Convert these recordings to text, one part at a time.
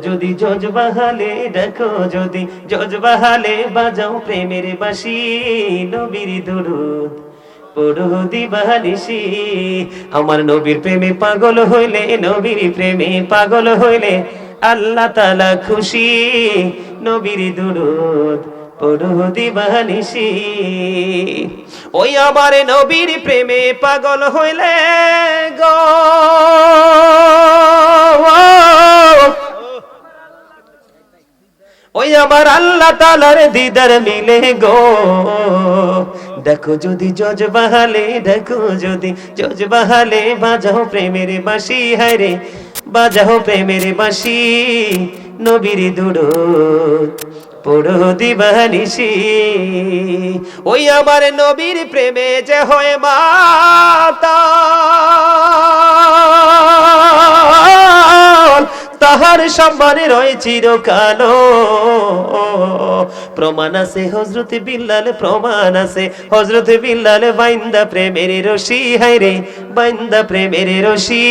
যদি জজবাহালে ডাকো, যদি জজবাহালে বাজাও প্রেমের বাঁশি, নবীর দুরূদ পড়ো দিবানিশি। আমার নবীর প্রেমে পাগল হইলে, নবীর প্রেমে পাগল হইলে আল্লাহ তাআলা খুশি, নবীর দুরূদ পড়ো দিবানিশি। ওই আমার নবীর প্রেমে পাগল হইলে গো, ওই আমার আল্লাহ তাআলার দিদার মিলে গো। দেখো যদি জজবাহালে, দেখো যদি জজবাহালে বাজাও প্রেমের বাঁশি, হায় রে বাজাও প্রেমের বাঁশি, নবীর দুরূদ পড়ো দিবানিশি। ওই আমার নবীর প্রেমে যে হয় মাতাল, তাহার সম্মানে রয় চিরকাল। প্রমাণ আছে হযরত বিল্লাল, প্রমাণ আছে হযরত বিল্লাল বাইন্দা প্রেমের রশি, হায় রে বাইন্দা প্রেমের রশি,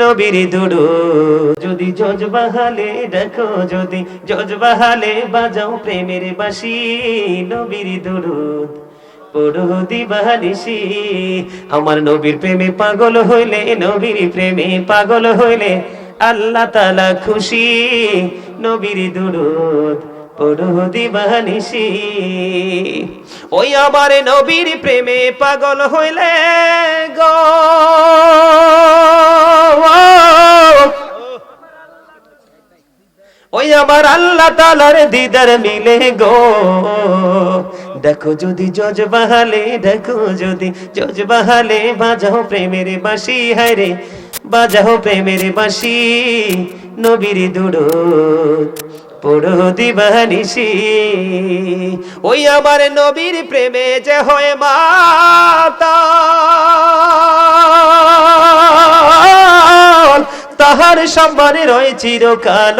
নবীর দুরূদ যদি জজবাহালে ডাকো, যদি জজবাহালে বাজাও প্রেমের বাঁশি, নবীর দুরূদ পড়ো দিবানিশি। আমার নবীর প্রেমে পাগল হইলে, নবীর প্রেমে পাগল হইলে আল্লাহ তাআলা খুশি, নবীর দুরূদ পড়ো দিবানিশি। ওই আমার নবীর প্রেমে পাগল হইলে গো, ওই আমার আল্লাহ তাআলার দিদার মিলে গো। দেখো যদি জজবাহালে, দেখো যদি জজবাহালে বাজাও প্রেমের বাঁশি, হায় রে বাজাও প্রেমের বাঁশি, নবীর দুরূদ পড়ো দিবানিশি। ওই আমার নবীর প্রেমে যে হয় মাতাল, তাহার সম্মানে রয় চিরকাল।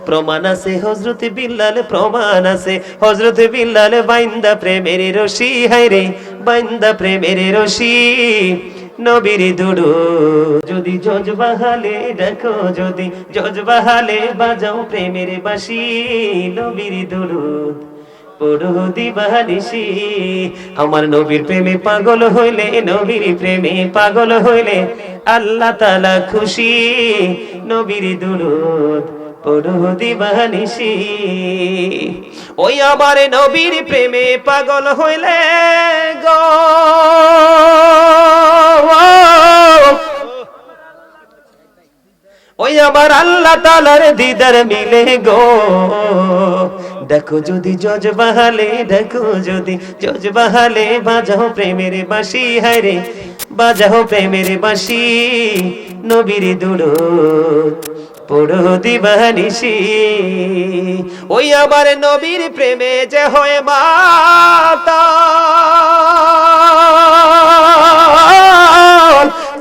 প্রমাণ আছে হযরত বিল্লাল, প্রমাণ আছে হযরত বিল্লাল বাইন্দা প্রেমের রশি, হায় রে বাইন্দা প্রেমের রশি, নবীর দুরূদ যদি জজবাহালে ডাকো, যদি জজবাহালে বাজাও প্রেমের বাঁশি, নবীর দুরূদ পড়ো দিবানিশি। আমার নবীর প্রেমে পাগল হইলে, নবীর প্রেমে পাগল হইলে আল্লাহ তাআলা খুশি, নবীর দুরূদ পড়ো দিবানিশি। ওই আমার নবীর প্রেমে পাগল হইলে গো, ওই আমার আল্লাহ তাআলার দিদার মিলে গো। দেখো যদি জজবাহালে, দেখো যদি জজবাহালে বাজাও প্রেমের বাঁশি, হায় রে বাজাও প্রেমের বাঁশি, নবীর দুরূদ পড়ো দিবানিশি। ওই আমার নবীর প্রেমে যে হয় মাতাল,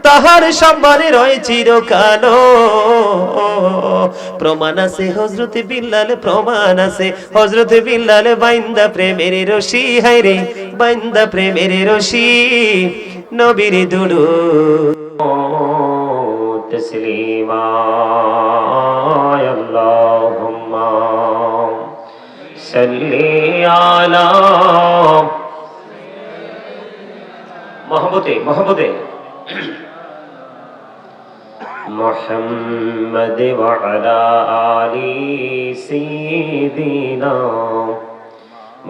তাহার সম্মানে রয় চিরকাল। প্রমাণ আছে হযরত বিল্লাল, প্রমাণ আছে হযরত বিল্লাল বাইন্দা প্রেমের রশি, হায় রে বাইন্দা প্রেমের রশি, নবীর দুরূদ তসলিমা। আল্লাহুম্মা সাল্লি আলা মুহাম্মদে মুহাম্মদে মুহাম্মদ ওয়া আলা আলি সাইয়্যিদিনা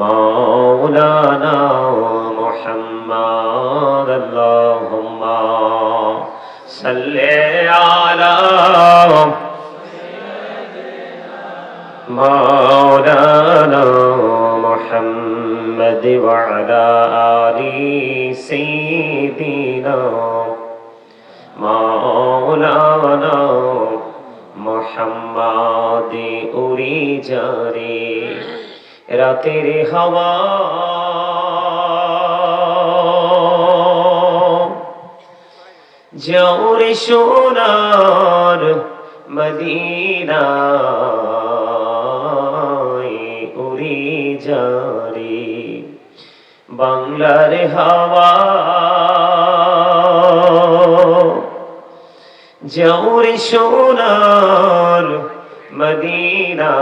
মাওলানা মুহাম্মদ। আল্লাহুম্মা সাল্লি আলা মাওলানা মুহাম্মদ ওয়া আলা আলি সাইয়্যিদিনা মাওলানা মুহাম্মদ। উড়ে যারে রাতের হাওয়া, যাও রে সোনার মদিনায়, উড়ে যারে বাংলার হাওয়া, যাওরে সোনার মদিনায়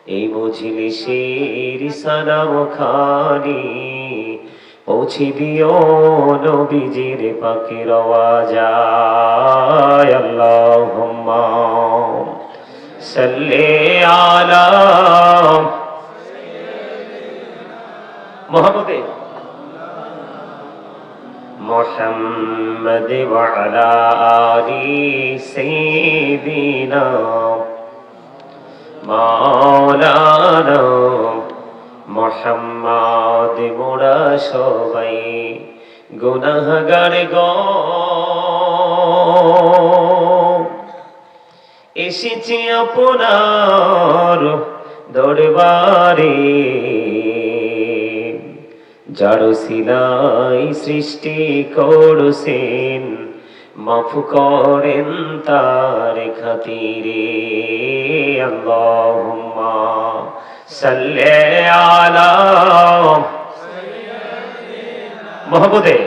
এই মজলিসের সালাম খানি পৌঁছে দিও নবীজির পাকের আওয়াজায় আল্লাহুম্মা সাল্লি আলা মুহাম্মদে মুহাম্মদ ওয়া আলা আলি সাইয়্যিদিনা মাওলানা মুহাম্মদ মোরা সবাই গুনাহগার গো এসেছি আপনার দরবারে যার সিলাই সৃষ্টি করছেন মাফ করেন তার খাতিরে আল্লাহুম্মা সাল্লি আলা মুহাম্মদে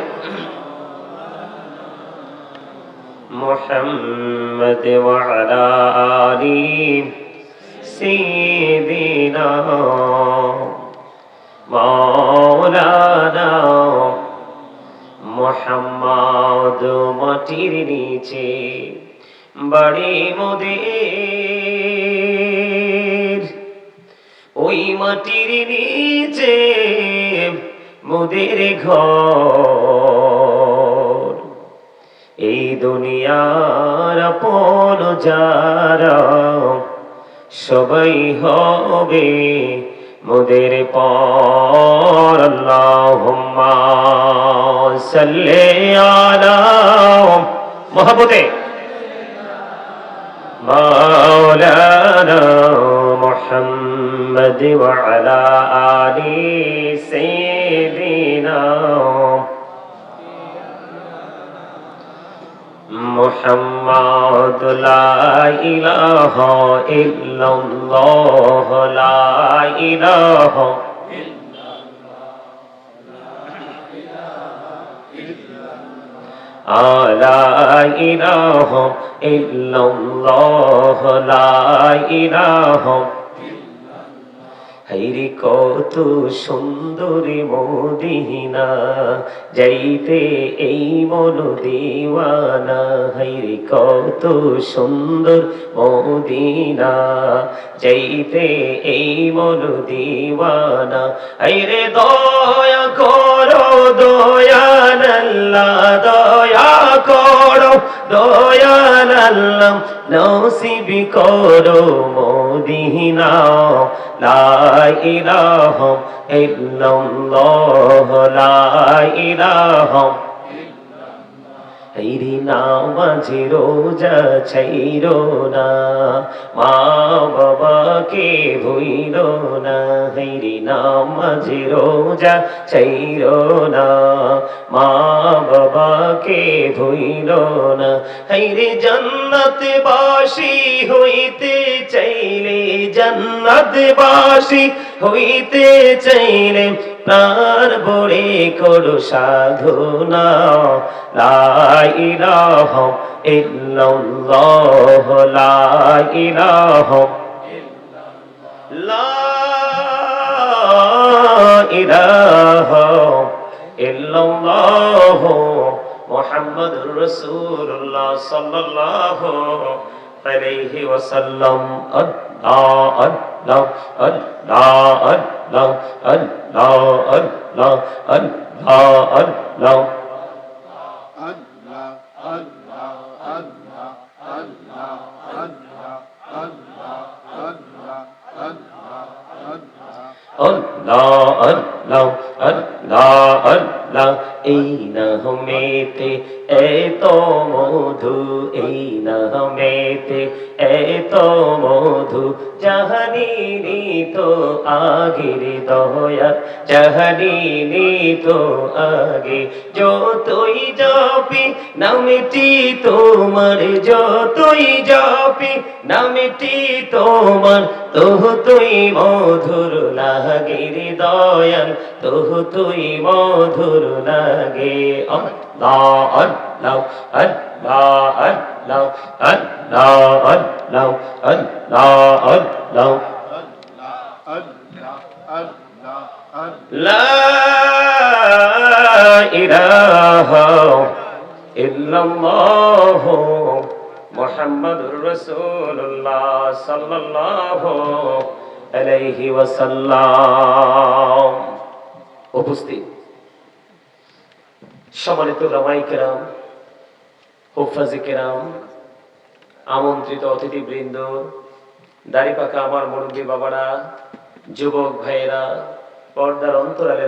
মুহাম্মদ ওয়া আলা আলি সাইয়্যিদিনা মাওলানা মুহাম্মদ মাটির নিচে বাড়ি মোদের ওই মাটির নিচে মোদের ঘর এই দুনিয়ার আপন যারা সবাই হবে মোদের পর আল্লাহুম্মা সাল্লি আলা মুহাম্মদে মাওলানা মুহাম্মদ ওয়া আলা আলি সাইয়্যিদিনা মুহাম্মদ লা ইলাহা ইল্লাল্লাহ লা ইলাহা লা ইলাহা ইল্লাল্লাহ লা ইলাহা হায়রে কত সুন্দরী মদিনা যাইতে এই মন দিওয়ানা হায়রে কত সুন্দর মদিনা যাইতে এই মন দিওয়ানা হায়রে দয়া করো দয়াল আল্লাহ দয়া করো দয়াল আল্লাহ নসিব করো মদিনা লা ইলাহা ইল্লাল্লাহ লা ইলাহা হায়রে নামাজ রোজা ছাইরো না মা বাবাকে ভুইলো না হায়রে নামাজ রোজা ছাইরো না মা বাবাকে ভুইলো না হায়রে জান্নাতবাসী হইতে চাইলে জান্নাতবাসী হইতে চাইলে প্রাণ ভরে করো সাধনা লা ইলাহা ইল্লাল্লাহ লা ইলাহা লা ইলাহা ইল্লাল্লাহ মুহাম্মাদুর রাসূলুল্লাহ সাল্লাল্লাহু আলাইহি ওয়াসাল্লাম আল্লাহ আল্লাহ আল্লাহ আল্লাহ আল্লাহ আল্লাহ আল্লাহ আল্লাহ Allah Allah Allah Allah এই নামেতে এত মধু এই নামেতে এত মধু জাহানিনি তো আগের দয়া জাহানিনি তো আগে যতই জপি নামটি তোমার যতই জপি নামটি তোমার তুই মধুর লাগে রে দয়াল তুই মধুর লাগে আল্লাহ আল্লাহ আল্লাহ আল্লাহ আল্লাহ আল্লাহ আল্লাহ লা ইলাহা ইল্লাল্লাহ মুহাম্মাদুর রাসূলুল্লাহ সাল্লাল্লাহু আলাইহি ওয়াসাল্লাম। উপস্থিত সম্মানিত উলামায়ে কেরাম, হুফাজে কেরাম, আমন্ত্রিত অতিথিবৃন্দ, দাড়ি পাকা আমার মুরব্বী বাবারা, যুবক ভাইয়েরা, পর্দার অন্তরালে